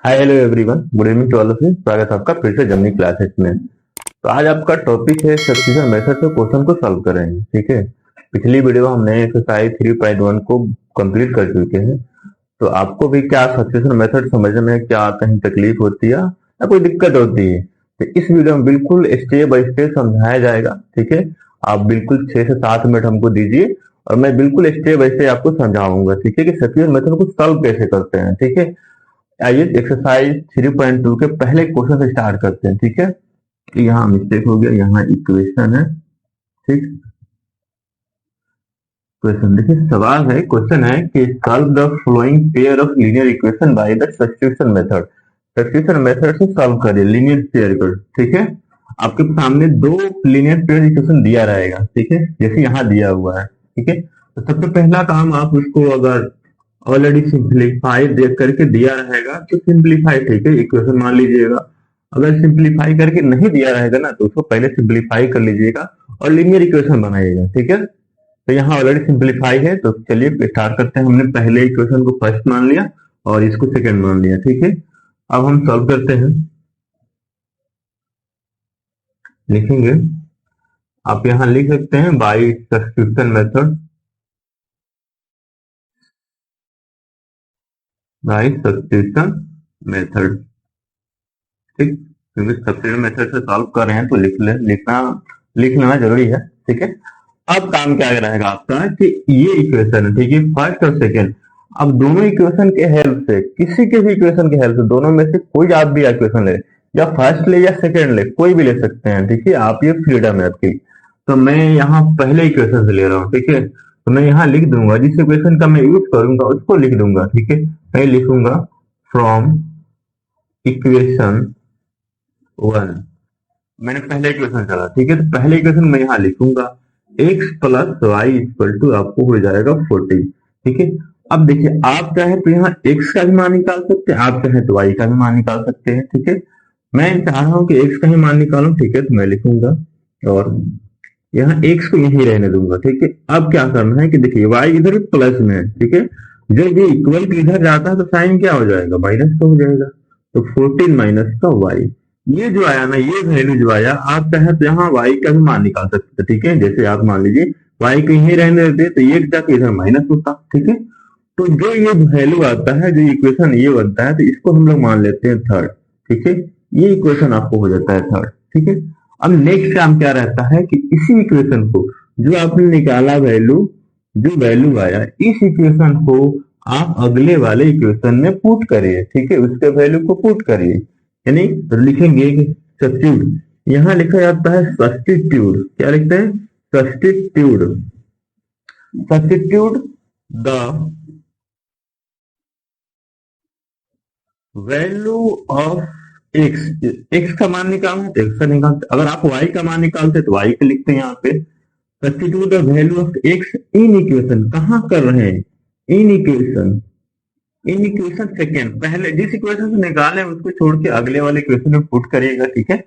Hi hello everyone, good evening to all of you. स्वागत है आपका फिर से जमनी क्लासेस में। तो आज आपका टॉपिक है सब्स्टिट्यूशन मेथड से क्वेश्चन को सॉल्व करेंगे। ठीक है, पिछली वीडियो में हमने एक्सरसाइज 3.1 को कंप्लीट कर चुके हैं। तो आपको भी क्या सब्स्टिट्यूशन मेथड समझने में क्या कहीं तकलीफ होती है या कोई दिक्कत होती है, तो इस वीडियो में बिल्कुल स्टेप बाय स्टेप समझाया जाएगा। ठीक है, आप बिल्कुल 6 से 7 मिनट हमको दीजिए और मैं बिल्कुल स्टेप बाय स्टेप आपको समझाऊंगा। ठीक है, कि सब्स्टिट्यूशन मेथड को सॉल्व कैसे करते हैं। ठीक है, आइए एक्सरसाइज 3.2 के पहले क्वेश्चन से स्टार्ट करते हैं। ठीक है, यहाँ मिस्टेक हो गया, यहाँ इक्वेशन है। ठीक, क्वेश्चन देखिए, सवाल है, क्वेश्चन है कि solve the following pair of linear equation by the substitution method. Substitution method से सॉल्व करिए लीनियर पेयर को। ठीक है, आपके सामने दो लीनियर पेयर इक्वेशन दिया रहेगा। ठीक है, जैसे यहाँ दिया हुआ है। ठीक है, तो सबसे पहला काम आप उसको अगर ऑलरेडी सिंप्लीफाई देख करके दिया रहेगा तो सिंप्लीफाई, ठीक है, इक्वेशन मान लीजिएगा। अगर सिंप्लीफाई करके नहीं दिया रहेगा ना तो उसको पहले सिंप्लीफाई कर लीजिएगा और लीनियर इक्वेशन बनाइएगा। ठीक है, तो यहाँ ऑलरेडी सिंप्लीफाई है, तो चलिए स्टार्ट करते हैं। हमने पहले इक्वेशन को फर्स्ट मान लिया और इसको सेकंड मान लिया। ठीक है, अब हम सॉल्व करते हैं। लिखेंगे, आप यहाँ लिख सकते हैं by substitution method, by substitution method. ठीक, क्योंकि सब्स्टिट्यूशन मेथड से सॉल्व कर रहे हैं तो लिख लेना जरूरी है। ठीक है, अब काम क्या रहेगा आपका कि ये इक्वेशन है, ठीक है, फर्स्ट और सेकंड। अब दोनों इक्वेशन के हेल्प से, किसी के भी इक्वेशन के हेल्प से, दोनों में से कोई आप भी इक्वेशन ले, या फर्स्ट ले या सेकंड ले, कोई भी ले सकते हैं। ठीक है, आप ये फ्रीडम है आपकी। तो मैं यहाँ पहले इक्वेशन से ले रहा हूँ। ठीक है, तो मैं यहाँ लिख दूंगा, जिस इक्वेशन का मैं यूज करूंगा उसको लिख दूंगा। ठीक है, मैं लिखूंगा फ्रॉम इक्वेशन 1। मैंने पहले इक्वेशन चला। ठीक है, तो पहले इक्वेशन मैं यहाँ लिखूंगा x plus y equal to आपको हो जाएगा 14। ठीक है, अब देखिए, आप चाहे तो यहाँ x का भी मान निकाल सकते हैं, आप चाहे तो y का भी मान निकाल सकते हैं। ठीक है, मैं चाह रहा हूँ कि x का ही मान निकालूं। ठीक है, तो मैं लिखूंगा और यहाँ x को यही रहने दूंगा। ठीक है, अब क्या करना है कि देखिए y इधर प्लस में है। ठीक है, जब ये इक्वल टू इधर जाता है तो साइन क्या हो जाएगा, माइनस का हो जाएगा। तो 14 माइनस का y, ये जो आया ना, ये वैल्यू जो आया, आप चाहे तो यहाँ y का भी मान निकाल सकते हैं। ठीक है, जैसे आप मान लीजिए y को यही रहने देते तो ये जाके इधर माइनस होता। ठीक है, तो जो ये वैल्यू आता है, जो इक्वेशन ये बनता है, तो इसको हम लोग मान लेते हैं थर्ड। ठीक है, ये इक्वेशन आपको हो जाता है थर्ड। ठीक है, अब नेक्स्ट काम क्या रहता है कि इसी इक्वेशन को, जो आपने निकाला वैल्यू, जो वैल्यू आया, इस इक्वेशन को आप अगले वाले इक्वेशन में पुट करिए। ठीक है, उसके वैल्यू को पुट करिए, यानी तो लिखेंगे कि सब्स्टिट्यूट, यहां लिखा जाता है सब्स्टिट्यूट, क्या लिखते हैं, substitute, substitute the value of x. X का मान निकालना है तो एक्स का निकालते, अगर आप वाई का मान निकालते तो वाई का लिखते हैं। यहाँ पे substitute the value of x in equation, कहाँ कर रहे हैं, in equation, in equation second, पहले जिस इक्वेशन से निकाले उसको छोड़ के अगले वाले इक्वेशन में पुट करिएगा। ठीक है,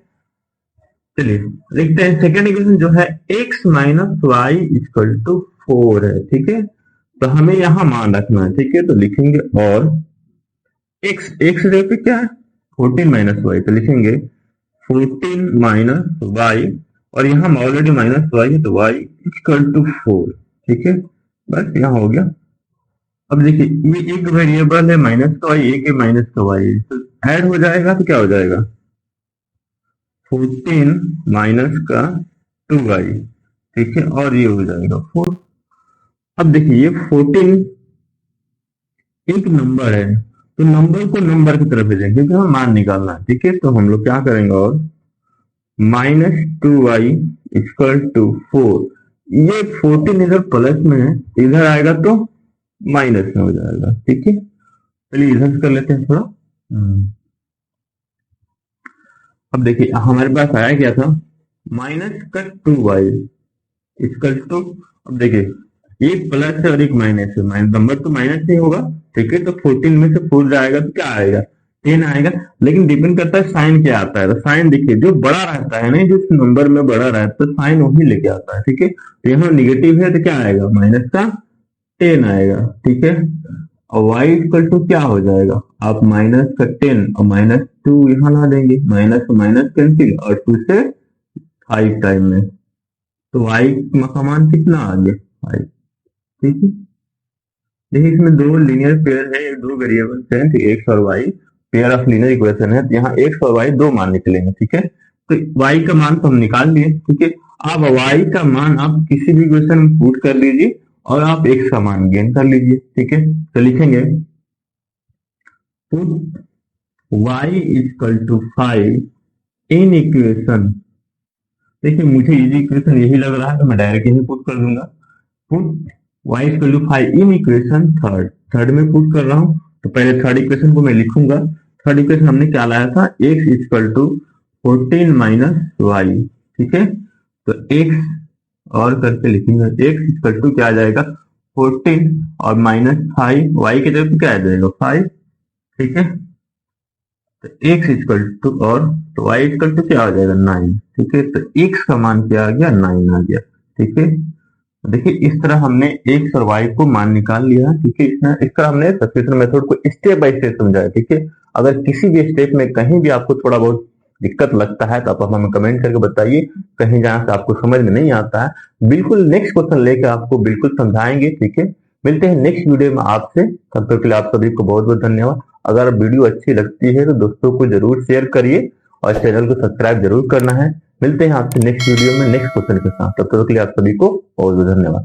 चलिए लिखते हैं सेकेंड इक्वेशन जो है x minus y equal to 4 है। ठीक है, तो हमें यहाँ मान रखना है। ठीक है, तो लिखेंगे और x जगह पे क्या है, 14 माइनस वाई, तो लिखेंगे 14 माइनस वाई, और यहाँ ऑलरेडी माइनस वाई है तो y इक्वल टू 4। ठीक है, बस यहाँ हो गया। अब देखिए, ये एक वेरिएबल है माइनस का वाई, एक है माइनस का वाई, तो ऐड हो जाएगा तो क्या हो जाएगा, 14 माइनस का 2y। ठीक है, और ये हो जाएगा 4। अब देखिए, ये 14 एक नंबर है, तो नंबर को नंबर की तरफ भेजेंगे क्योंकि हमें मान निकालना है। ठीक है, तो हम लोग क्या करेंगे, और -2y इक्वल टू 4, ये 14 इधर प्लस में है, इधर आएगा तो माइनस में हो जाएगा। ठीक है, चलिए इधर कर लेते हैं थोड़ा। अब देखिए, हमारे पास आया क्या था, माइनस का 2y इक्वल टू, अब देखिए एक प्लस है और एक माइनस है, नंबर तो माइनस ही होगा। ठीक है, तो 14 में से 4 जाएगा तो क्या आएगा, 10 आएगा। लेकिन डिपेंड करता है साइन क्या आता है, तो साइन देखिए जो बड़ा रहता है ना, जिस नंबर में बड़ा रहता है तो साइन वही लेके आता है। ठीक है, तो यहाँ निगेटिव है तो क्या आएगा, माइनस का 10 आएगा। ठीक है, और y इक्वल टू क्या हो जाएगा, आप माइनस का 10 और -2 यहाँ ला देंगे, माइनस माइनस कैंसिल और 2 से 5 टाइम में, तो y का मान कितना आ गया 5। ठीक है, देखिए इसमें दो लीनियर पेयर है, दो वेरिएबल्स हैं, एक्स और y, pair of linear equation है, तो यहाँ एक्स और वाई दो मान निकलेंगे। ठीक है, तो y का मान तो हम निकाल लिए। ठीक है, अब y का मान आप किसी भी इक्वेशन में पुट कर लीजिए और आप x का मान गेन कर लीजिए। ठीक है, तो लिखेंगे put y equal to 5 in equation. देखिए मुझे इजी इक्वेशन यही लग रहा है तो मैं डायरेक्ट यही पुट कर दूंगा। Put y equal to 5 in equation third में पुट कर रहा हूं, तो पहले थर्ड इक्वेशन को मैं लिखूंगा। थर्ड इक्वेशन हमने क्या लाया था, x equal to 14 minus y. ठीक है, तो x और करके लिखेंगे, x इक्वल टू क्या आ जाएगा 14 और -5, y की जगह क्या आ जाएगा 5। ठीक है, तो x इक्वल टू और तो y इक्वल टू क्या आ जाएगा 9। ठीक है, तो x का मान क्या आ गया 9 आ गया। ठीक है, देखिए इस तरह हमने x और y को मान निकाल लिया। ठीक है, इस तरह हमने सब्स्टिट्यूशन मेथड को स्टेप बाय स्टेप समझाया। ठीक है, अगर किसी भी स्टेप में कहीं भी आपको थोड़ा बहुत दिक्कत लगता है तो आप हमें कमेंट करके बताइए, कहीं जहां से आपको समझ में नहीं आता है बिल्कुल नेक्स्ट क्वेश्चन लेकर आपको बिल्कुल समझाएंगे। ठीक है, मिलते हैं नेक्स्ट वीडियो में आपसे, तब तक के लिए आप सभी को बहुत बहुत धन्यवाद। अगर वीडियो अच्छी लगती है तो दोस्तों को जरूर शेयर करिए और चैनल को सब्सक्राइब जरूर करना है। मिलते हैं आपसे नेक्स्ट वीडियो में नेक्स्ट क्वेश्चन के साथ, तब तक के लिए आप सभी को बहुत बहुत धन्यवाद।